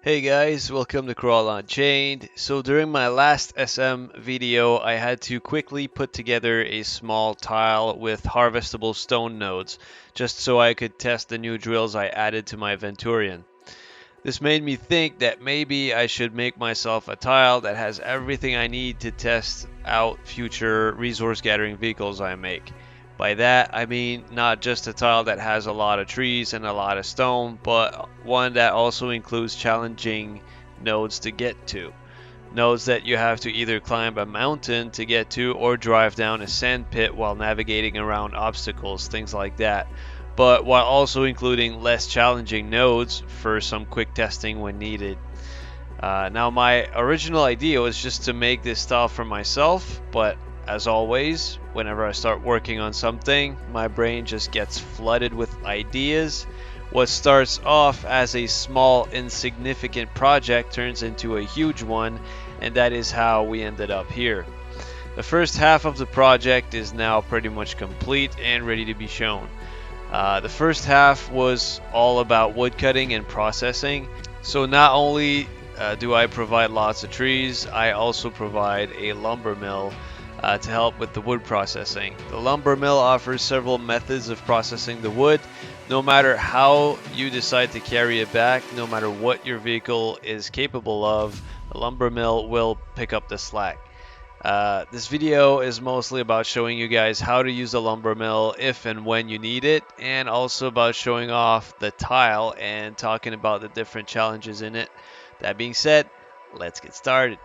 Hey guys, welcome to Crawl Unchained. So during my last SM video, I had to quickly put together a small tile with harvestable stone nodes, just so I could test the new drills I added to my Venturian. This made me think that maybe I should make myself a tile that has everything I need to test out future resource gathering vehicles I make. By that, I mean not just a tile that has a lot of trees and a lot of stone, but one that also includes challenging nodes to get to. Nodes that you have to either climb a mountain to get to or drive down a sand pit while navigating around obstacles, things like that. But while also including less challenging nodes for some quick testing when needed. Now my original idea was just to make this tile for myself, but as always, whenever I start working on something, my brain just gets flooded with ideas. What starts off as a small, insignificant project turns into a huge one, and that is how we ended up here. The first half of the project is now pretty much complete and ready to be shown. The first half was all about woodcutting and processing. So not only do I provide lots of trees, I also provide a lumber mill to help with the wood processing. The lumber mill offers several methods of processing the wood. No matter how you decide to carry it back, no matter what your vehicle is capable of, the lumber mill will pick up the slack. This video is mostly about showing you guys how to use the lumber mill if and when you need it, and also about showing off the tile and talking about the different challenges in it. That being said, let's get started.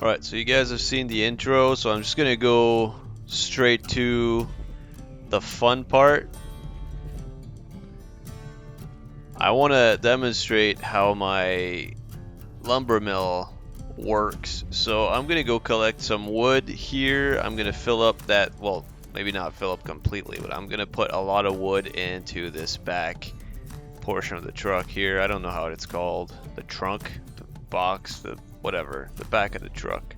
Alright, so you guys have seen the intro, so I'm just gonna go straight to the fun part. I want to demonstrate how my lumber mill works. So I'm gonna go collect some wood here. I'm gonna fill up that, well, maybe not fill up completely, but I'm gonna put a lot of wood into this back portion of the truck here. I don't know how it's called. The trunk, the box, the whatever, the back of the truck.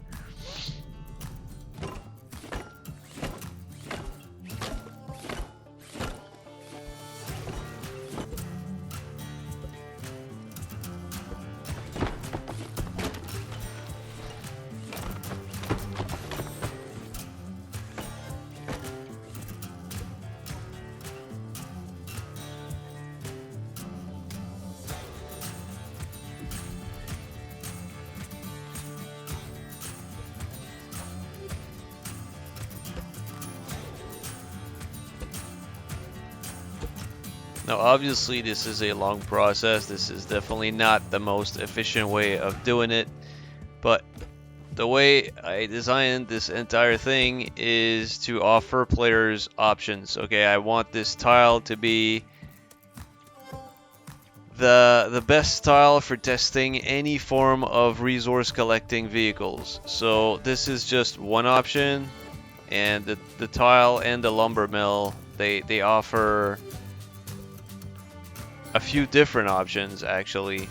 Now obviously this is a long process. This is definitely not the most efficient way of doing it, but the way I designed this entire thing is to offer players options. Okay, I want this tile to be the best tile for testing any form of resource collecting vehicles. So this is just one option, and the tile and the lumber mill, they offer a few different options actually.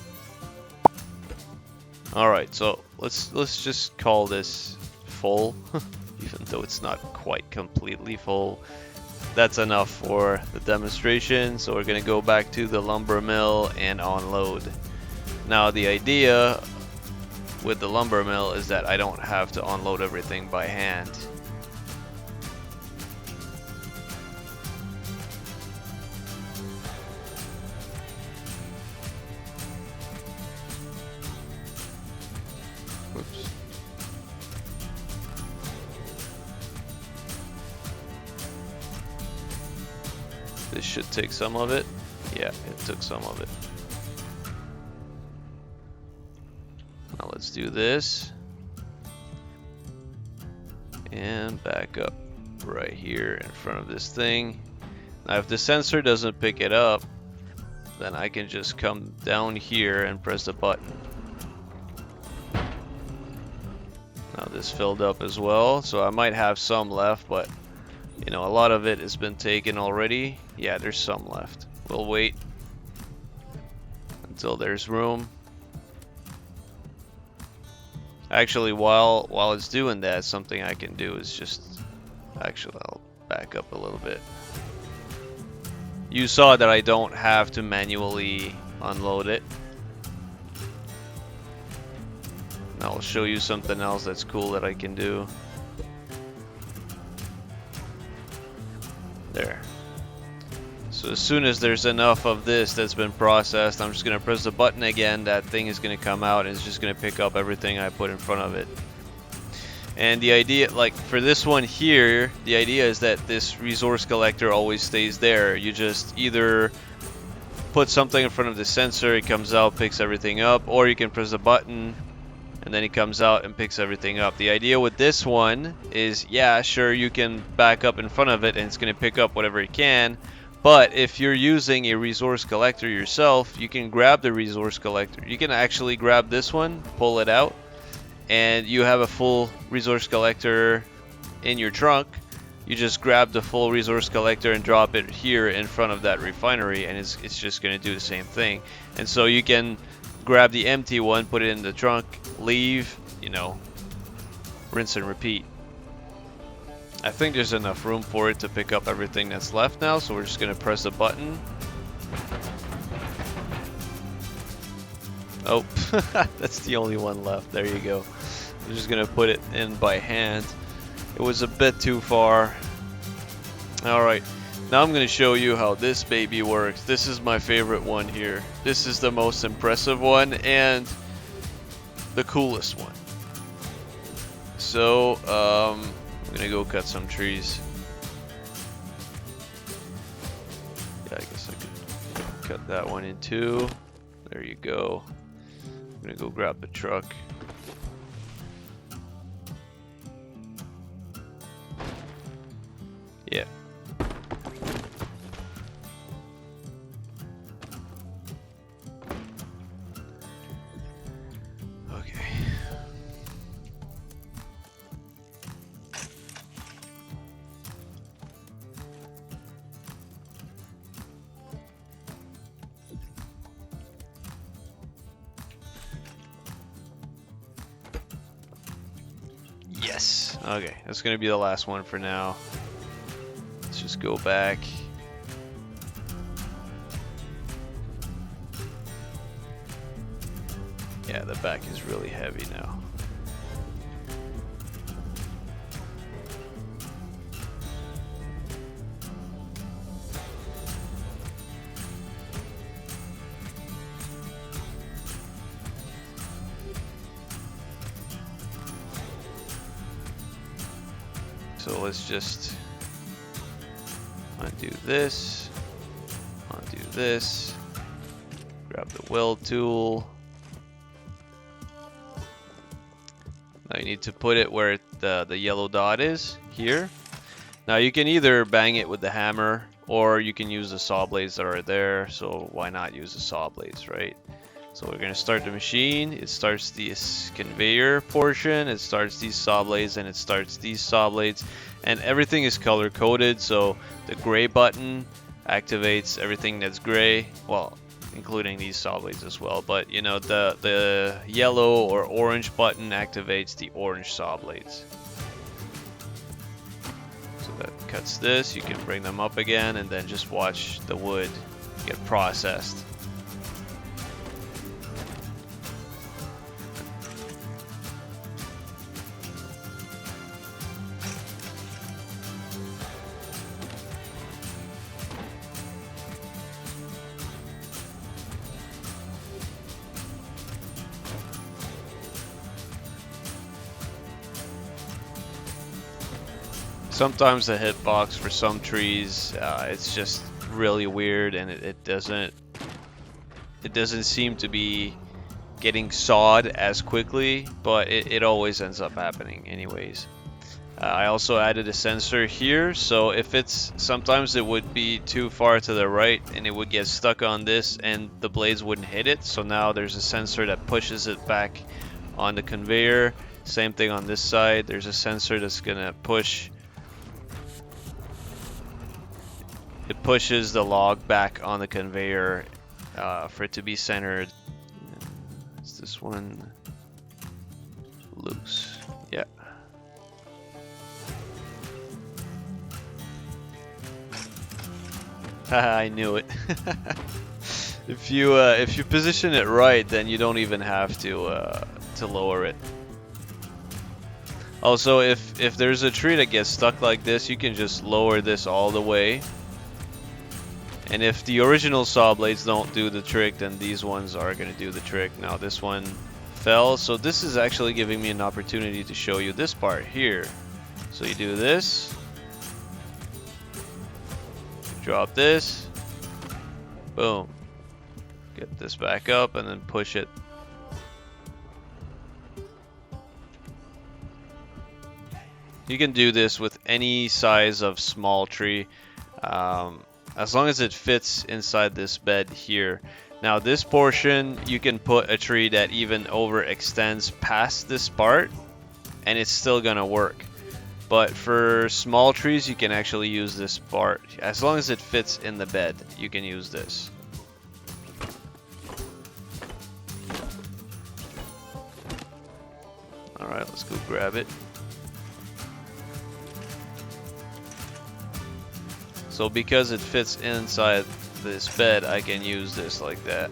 Alright, so let's just call this full, even though it's not quite completely full. That's enough for the demonstration, so we're gonna go back to the lumber mill and unload. Now the idea with the lumber mill is that I don't have to unload everything by hand. Oops. This should take some of it. Yeah, it took some of it. Now let's do this. And back up right here in front of this thing. Now if the sensor doesn't pick it up, then I can just come down here and press the button. Now this is filled up as well, so I might have some left, but you know, a lot of it has been taken already. Yeah, there's some left. We'll wait until there's room. Actually, while it's doing that, something I can do is just... Actually, I'll back up a little bit. You saw that I don't have to manually unload it. I'll show you something else that's cool that I can do. There. So as soon as there's enough of this that's been processed, I'm just going to press the button again. That thing is going to come out and it's just going to pick up everything I put in front of it. And the idea, like for this one here, the idea is that this resource collector always stays there. You just either put something in front of the sensor, it comes out, picks everything up, or you can press the button and then it comes out and picks everything up. The idea with this one is, yeah, sure, you can back up in front of it and it's going to pick up whatever it can. But if you're using a resource collector yourself, you can grab the resource collector. You can actually grab this one, pull it out, and you have a full resource collector in your trunk. You just grab the full resource collector and drop it here in front of that refinery, and it's just going to do the same thing. And so you can grab the empty one, put it in the trunk, leave, you know, rinse and repeat. I think there's enough room for it to pick up everything that's left now, so we're just going to press a button. Oh, that's the only one left. There you go. I'm just going to put it in by hand. It was a bit too far. Alright, now I'm going to show you how this baby works. This is my favorite one here. This is the most impressive one and the coolest one. So, I'm gonna go cut some trees. Yeah, I guess I could cut that one in two. There you go. I'm gonna go grab the truck. Yeah. Okay. Yes. Okay, that's gonna be the last one for now. Let's just go back. Yeah, the back is really heavy now. So let's just undo this, grab the weld tool. Now you need to put it where the yellow dot is, here. Now you can either bang it with the hammer or you can use the saw blades that are there, so why not use the saw blades, right? So we're gonna start the machine. It starts this conveyor portion, it starts these saw blades, and it starts these saw blades, and everything is color coded. So the gray button activates everything that's gray, well, including these saw blades as well. But you know, the yellow or orange button activates the orange saw blades. So that cuts this. You can bring them up again, and then just watch the wood get processed. Sometimes the hitbox for some trees, it's just really weird, and it doesn't seem to be getting sawed as quickly, but it always ends up happening anyways. I also added a sensor here, so if sometimes it would be too far to the right and it would get stuck on this and the blades wouldn't hit it, so now there's a sensor that pushes it back on the conveyor. Same thing on this side. There's a sensor that's gonna push. It pushes the log back on the conveyor for it to be centered. Is this one loose? Yeah. I knew it. If you position it right, then you don't even have to lower it. Also, if there's a tree that gets stuck like this, you can just lower this all the way. And if the original saw blades don't do the trick, then these ones are going to do the trick. Now this one fell, so this is actually giving me an opportunity to show you this part here. So you do this, drop this, boom, get this back up and then push it. You can do this with any size of small tree, as long as it fits inside this bed here. Now this portion, you can put a tree that even overextends past this part and it's still gonna work. But for small trees, you can actually use this part. As long as it fits in the bed, you can use this. Alright, let's go grab it. So because it fits inside this bed, I can use this like that.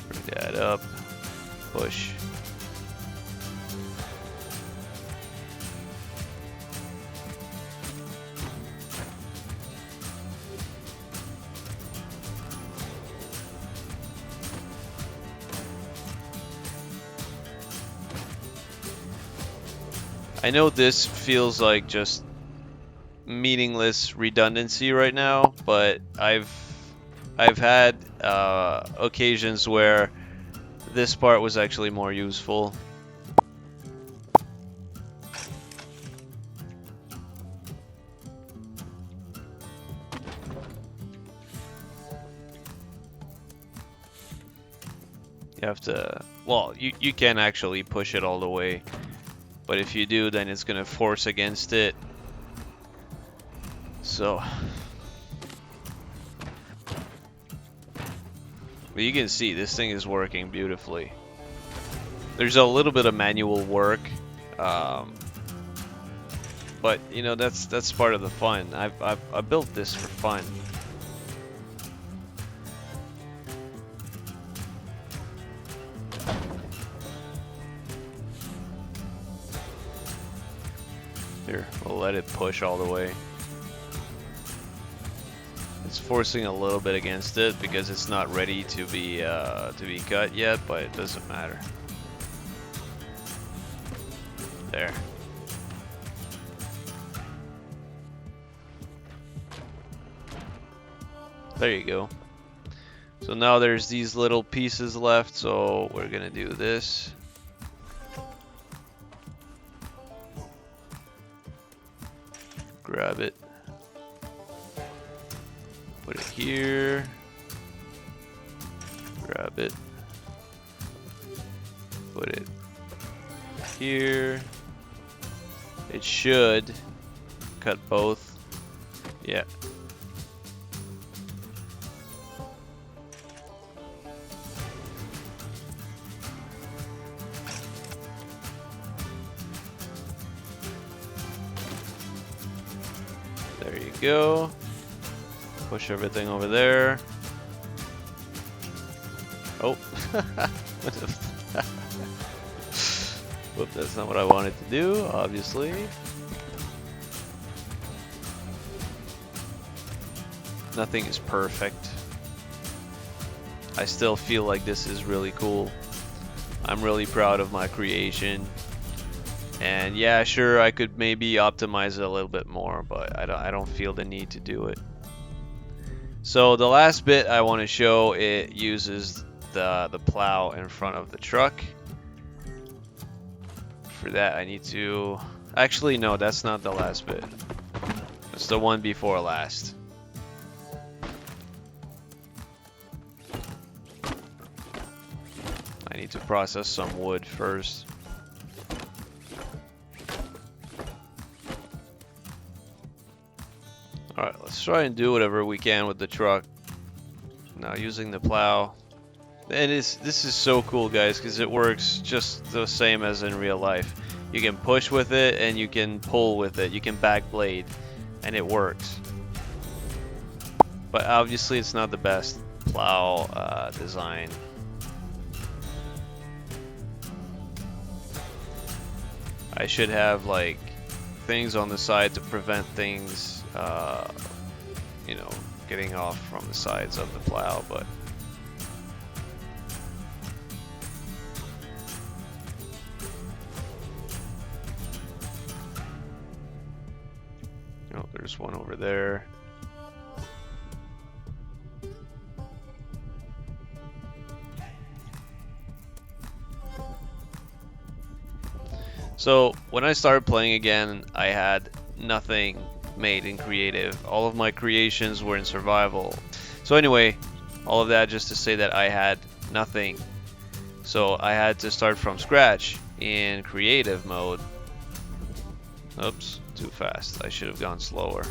Bring that up, push. I know this feels like just meaningless redundancy right now, but I've had occasions where this part was actually more useful. You have to, well, you can actually push it all the way. But if you do, then it's gonna force against it. So, but you can see this thing is working beautifully. There's a little bit of manual work, but you know that's part of the fun. I built this for fun. Here, we'll let it push all the way. It's forcing a little bit against it because it's not ready to be cut yet, but it doesn't matter. There. There you go. So now there's these little pieces left, so we're gonna do this. Grab it, put it here, grab it, put it here. It should cut both. Yeah. There you go. Push everything over there. Oh. Whoop, that's not what I wanted to do, obviously. Nothing is perfect. I still feel like this is really cool. I'm really proud of my creation. And yeah, sure, I could maybe optimize it a little bit more, but I don't feel the need to do it. So the last bit I want to show, it uses the plow in front of the truck. For that I need to... Actually, no, that's not the last bit. It's the one before last. I need need to process some wood first. Alright, let's try and do whatever we can with the truck. Now using the plow. And this is so cool, guys, because it works just the same as in real life. You can push with it and you can pull with it. You can back blade and it works. But obviously it's not the best plow design. I should have like things on the side to prevent things, you know, getting off from the sides of the plow, but oh, there's one over there. So when I started playing again, I had nothing made in creative. All of my creations were in survival. So anyway, all of that just to say that I had nothing. So I had to start from scratch in creative mode. Oops, too fast. I should have gone slower.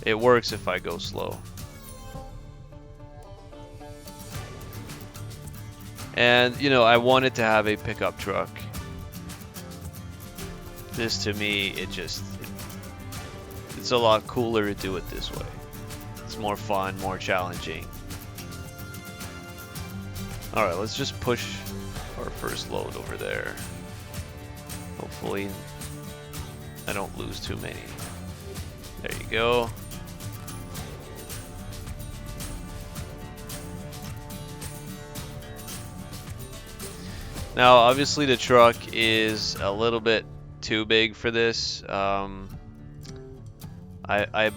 It works if I go slow. And you know, I wanted to have a pickup truck. This to me, it's a lot cooler to do it this way. It's more fun, more challenging. Alright, let's just push our first load over there. Hopefully I don't lose too many. There you go. Now obviously the truck is a little bit too big for this. I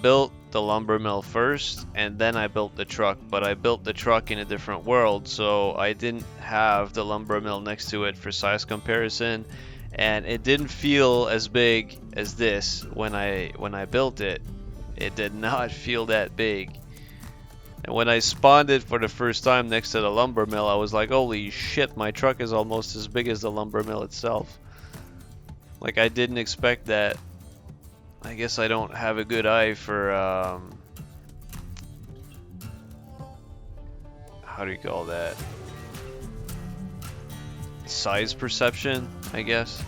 built the lumber mill first and then I built the truck, but I built the truck in a different world, so I didn't have the lumber mill next to it for size comparison, and it didn't feel as big as this when I built it. It did not feel that big. And when I spawned it for the first time next to the lumber mill, I was like, holy shit, my truck is almost as big as the lumber mill itself. Like, I didn't expect that. I guess I don't have a good eye for, how do you call that? Size perception, I guess.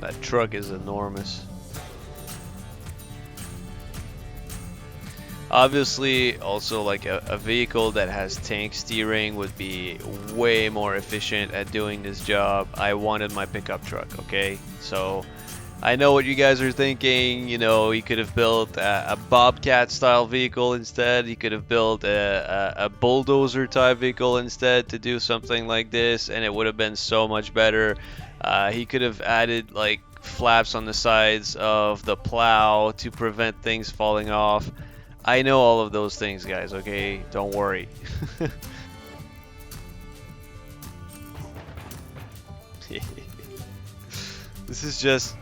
That truck is enormous. Obviously, also like a vehicle that has tank steering would be way more efficient at doing this job. I wanted my pickup truck, okay? So I know what you guys are thinking. You know, you could have built a Bobcat style vehicle instead. You could have built a bulldozer type vehicle instead to do something like this, and it would have been so much better. He could have added like flaps on the sides of the plow to prevent things falling off. I know all of those things, guys, okay? Don't worry. This is just,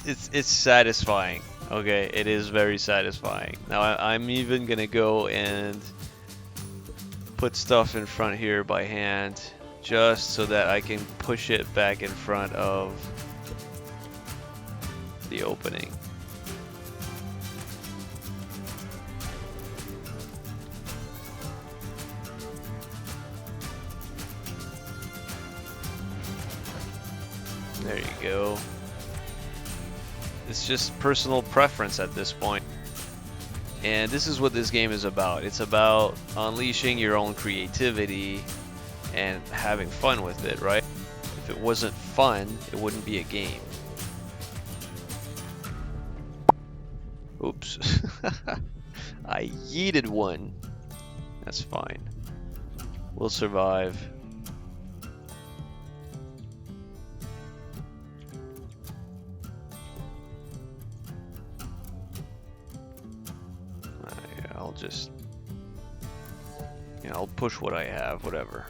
it's satisfying, okay? It is very satisfying. Now I'm even gonna go and put stuff in front here by hand just so that I can push it back in front of the opening. There you go. It's just personal preference at this point. And this is what this game is about. It's about unleashing your own creativity and having fun with it, right? If it wasn't fun, it wouldn't be a game. Oops. I yeeted one. That's fine. We'll survive. I'll just, I'll push what I have, whatever.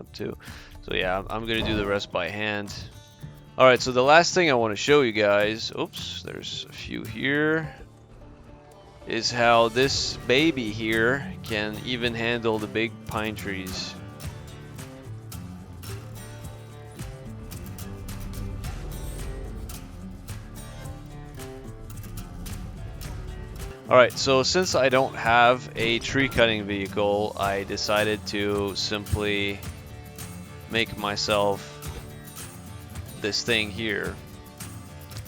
up too. So yeah, I'm gonna do the rest by hand. Alright, so the last thing I want to show you guys, oops, there's a few here, is how this baby here can even handle the big pine trees. Alright, so since I don't have a tree cutting vehicle, I decided to simply make myself this thing here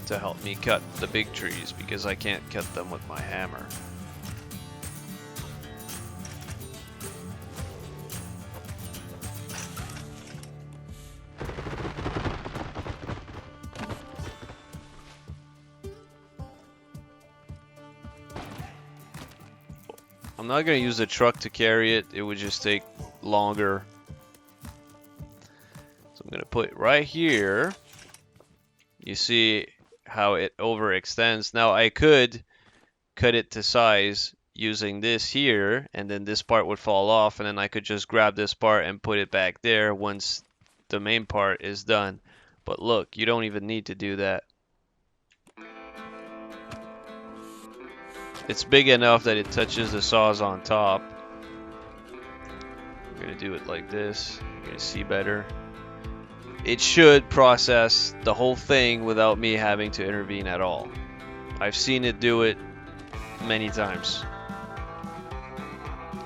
to help me cut the big trees because I can't cut them with my hammer. I'm not going to use the truck to carry it, it would just take longer. So I'm going to put it right here. You see how it overextends. Now I could cut it to size using this here, and then this part would fall off, and then I could just grab this part and put it back there once the main part is done. But look, you don't even need to do that. It's big enough that it touches the saws on top. I'm gonna do it like this. You're gonna see better. It should process the whole thing without me having to intervene at all. I've seen it do it many times.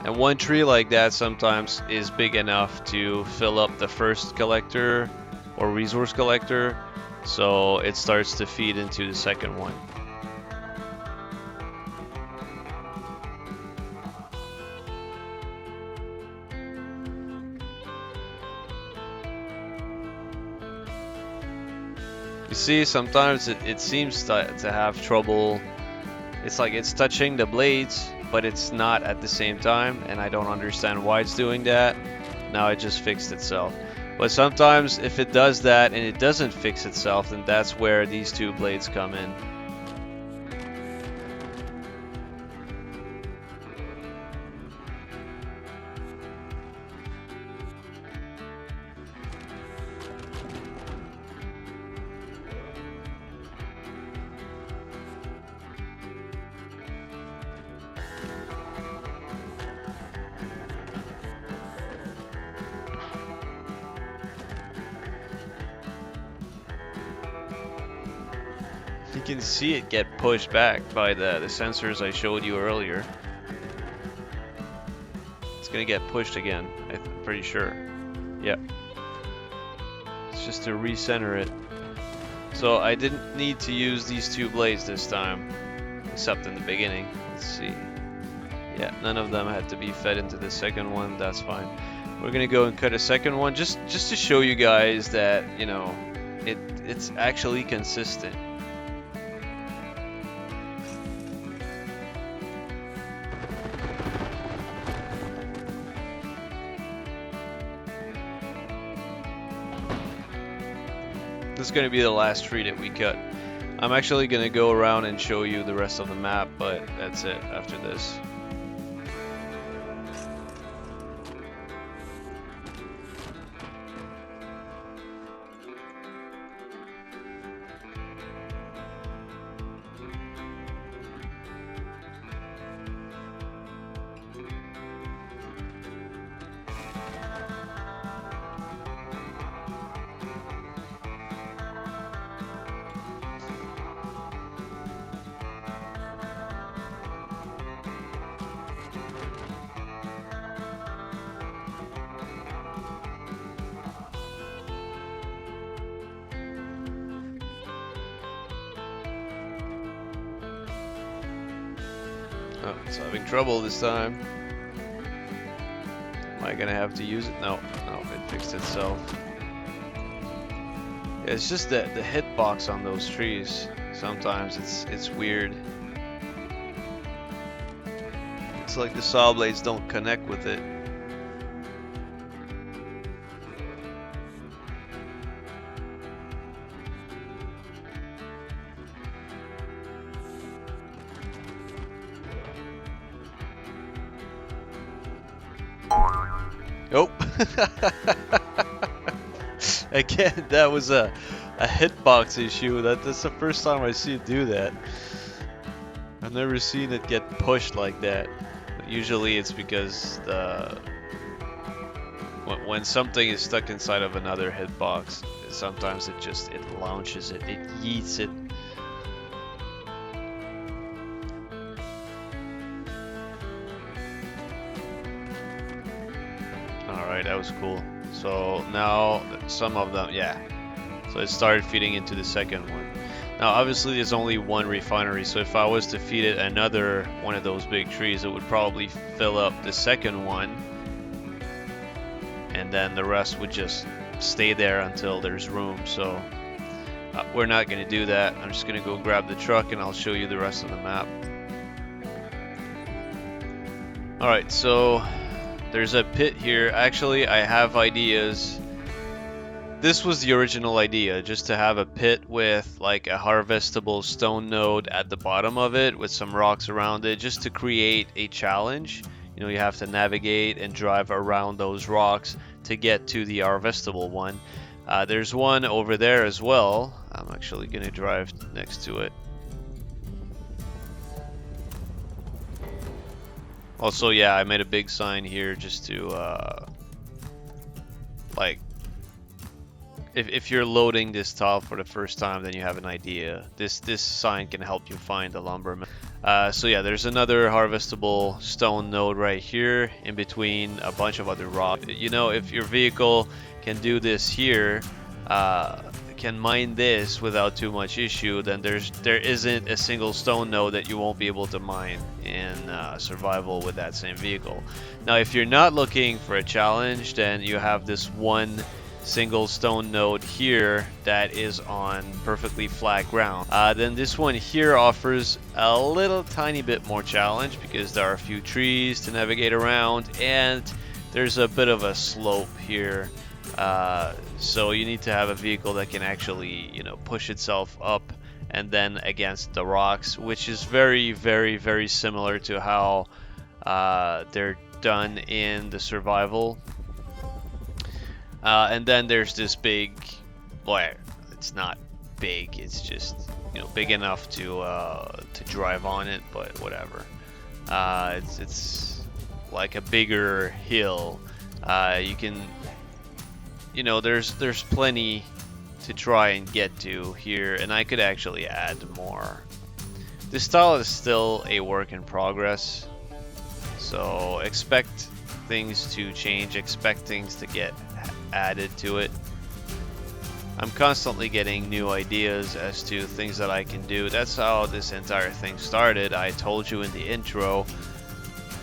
And one tree like that sometimes is big enough to fill up the first collector or resource collector, so it starts to feed into the second one. You see, sometimes it seems to have trouble. It's like it's touching the blades, but it's not at the same time, and I don't understand why it's doing that. Now it just fixed itself. But sometimes if it does that and it doesn't fix itself, then that's where these two blades come in. You can see it get pushed back by the sensors I showed you earlier. It's gonna get pushed again, I'm pretty sure. Yep. It's just to recenter it. So I didn't need to use these two blades this time, except in the beginning. Let's see. Yeah, none of them had to be fed into the second one, that's fine. We're gonna go and cut a second one just to show you guys that, you know, it's actually consistent. This is going to be the last tree that we cut. I'm actually going to go around and show you the rest of the map, but that's it after this. Oh, it's having trouble this time. Am I gonna have to use it? No, it fixed itself. Yeah, it's just the hitbox on those trees. Sometimes it's weird. It's like the saw blades don't connect with it. Nope. Again, that was a hitbox issue. That's the first time I see it do that. I've never seen it get pushed like that. Usually it's because when something is stuck inside of another hitbox, sometimes it launches it, it yeets it. Alright, that was cool. So now some of them, yeah. So it started feeding into the second one. Now obviously there's only one refinery, so if I was to feed it another one of those big trees, it would probably fill up the second one, and then the rest would just stay there until there's room. So we're not going to do that. I'm just going to go grab the truck and I'll show you the rest of the map. Alright, so there's a pit here. Actually, I have ideas. This was the original idea, just to have a pit with like a harvestable stone node at the bottom of it with some rocks around it, just to create a challenge. You know, you have to navigate and drive around those rocks to get to the harvestable one. There's one over there as well. I'm actually going to drive next to it. Also, yeah, I made a big sign here just to, like, if you're loading this tile for the first time, then you have an idea. This sign can help you find the lumber mill. So yeah, there's another harvestable stone node right here in between a bunch of other rocks. You know, if your vehicle can do this here, can mine this without too much issue, then there isn't a single stone node that you won't be able to mine in survival with that same vehicle. Now, if you're not looking for a challenge, then you have this one single stone node here that is on perfectly flat ground. Then this one here offers a little tiny bit more challenge because there are a few trees to navigate around and there's a bit of a slope here. So you need to have a vehicle that can actually, you know, push itself up and then against the rocks, which is very, very, very similar to how they're done in the survival. And then there's this big, well, it's not big, it's just, you know, big enough to drive on it, but whatever. It's like a bigger hill. You can, you know, there's plenty to try and get to here, and I could actually add more. This style is still a work in progress, so expect things to change, expect things to get added to it. I'm constantly getting new ideas as to things that I can do. That's how this entire thing started. I told you in the intro,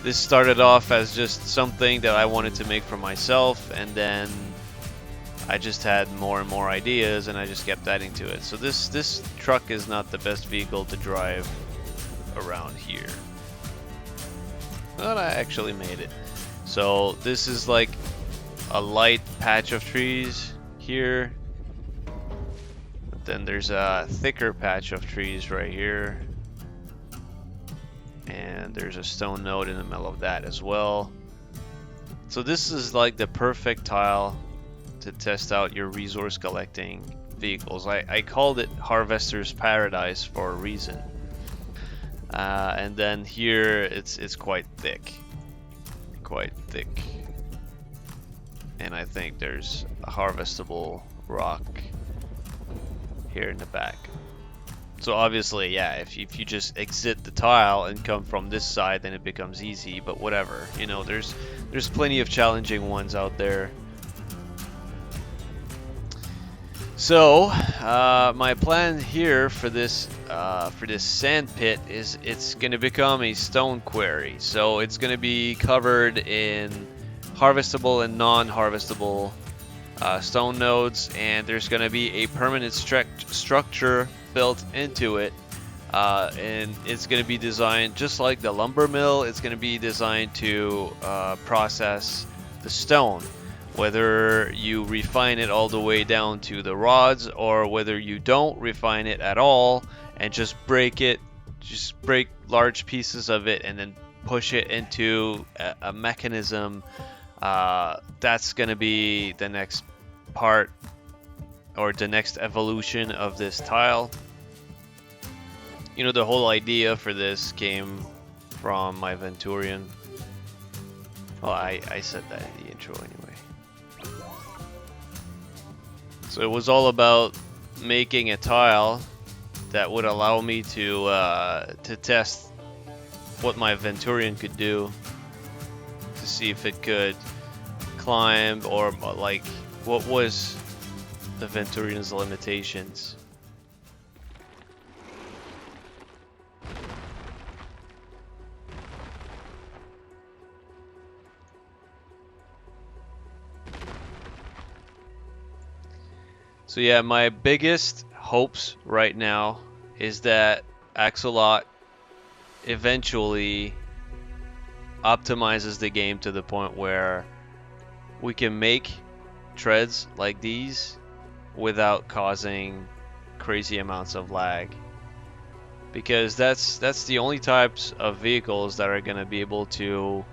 this started off as just something that I wanted to make for myself, and then I just had more and more ideas and I just kept adding to it. So this truck is not the best vehicle to drive around here, but I actually made it. So this is like a light patch of trees here, but then there's a thicker patch of trees right here, and there's a stone node in the middle of that as well. So this is like the perfect tile to test out your resource collecting vehicles. I called it Harvester's Paradise for a reason. And then here it's quite thick. And I think there's a harvestable rock here in the back. So obviously, yeah, if you just exit the tile and come from this side, then it becomes easy, but whatever. You know, there's plenty of challenging ones out there. So my plan here for this sand pit is it's going to become a stone quarry. So it's going to be covered in harvestable and non-harvestable stone nodes, and there's going to be a permanent structure built into it, and it's going to be designed just like the lumber mill. It's going to be designed to process the stone, whether you refine it all the way down to the rods or whether you don't refine it at all and just break large pieces of it and then push it into a mechanism That's gonna be the next part, or the next evolution of this tile. You know, the whole idea for this came from my Venturian. Well, I said that in the intro anyway. So it was all about making a tile that would allow me to test what my Venturian could do, to see if it could climb, or like what was the Venturian's limitations. So yeah, my biggest hopes right now is that Axolot eventually optimizes the game to the point where we can make treads like these without causing crazy amounts of lag, because that's the only types of vehicles that are going to be able to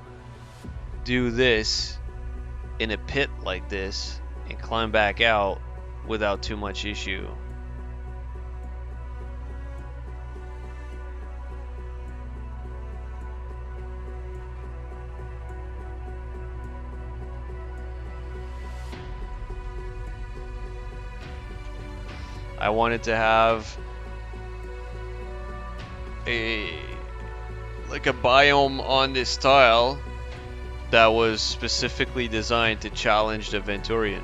do this in a pit like this and climb back out without too much issue. I wanted to have a biome on this tile that was specifically designed to challenge the Venturian.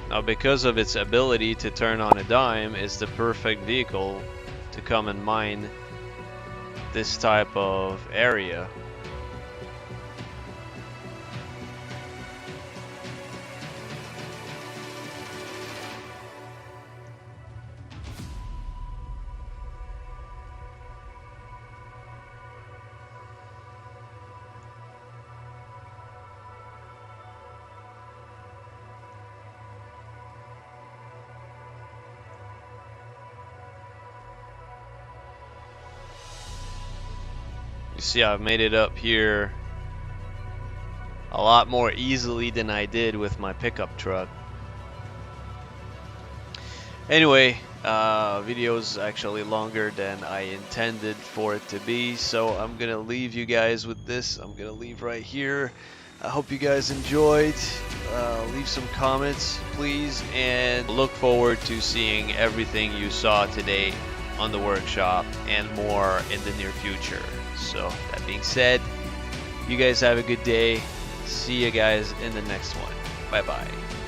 Now, because of its ability to turn on a dime, it's the perfect vehicle to come and mine this type of area. You see, I've made it up here a lot more easily than I did with my pickup truck. Anyway, video's actually longer than I intended for it to be, so I'm gonna leave you guys with this. I'm gonna leave right here. I hope you guys enjoyed. Leave some comments, please, and look forward to seeing everything you saw today on the workshop and more in the near future. So that being said, you guys have a good day. See you guys in the next one. Bye bye.